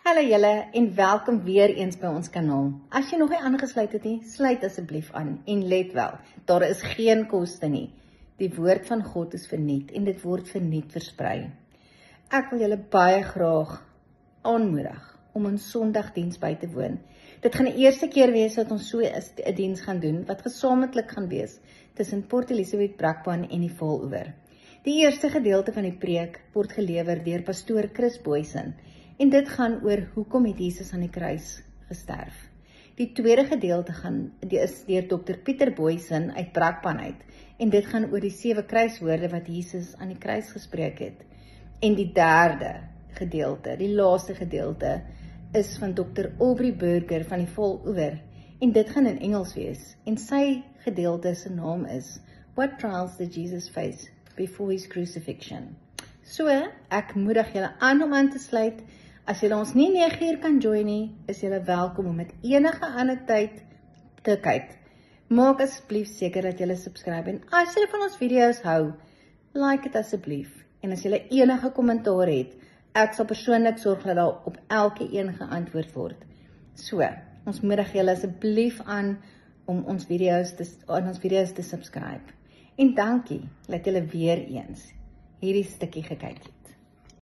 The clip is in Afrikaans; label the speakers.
Speaker 1: Hallo julle en welkom weer eens by ons kanaal. As jy nog nie aangesluit het nie, sluit asseblief aan en let wel, daar is geen koste nie. Die woord van God is verniet en dit word verniet versprei. Ek wil julle baie graag aanmoedig om ons Sondagdiens by te woon. Dit gaan die eerste keer wees dat ons so 'n diens gaan doen wat gesamentlik gaan wees tussen Port Elizabeth Brakpan en die Vaaloewer. Die eerste gedeelte van die preek word gelewer deur pastoor Chris Boysen. En dit gaan oor hoekom het Jesus aan die kruis gesterf. Die tweede gedeelte is deur Dr. Pieter Boysen uit Brakpan uit. En dit gaan oor die 7 kruiswoorde wat Jesus aan die kruis gespreek het. En die derde gedeelte, die laaste gedeelte, is van Dr. Aubrey Burger van die Vaaloewer. En dit gaan in Engels wees. En sy gedeelte se naam is What Trials Did Jesus Face Before His Crucifixion? So, ek moedig julle aan te sluit. As julle ons nie 9 uur kan join nie, is julle welkom om met enige ander tyd te kyk. Maak asseblief seker dat julle subscribe en as julle van ons video's hou, like dit asseblief. En as julle enige kommentaar het, ek sal persoonlik sorg dat daar op elke een geantwoord word. So, ons moedig julle asseblief aan om ons video's te subscribe. En dankie dat julle weer eens hierdie stukkie gekyk het.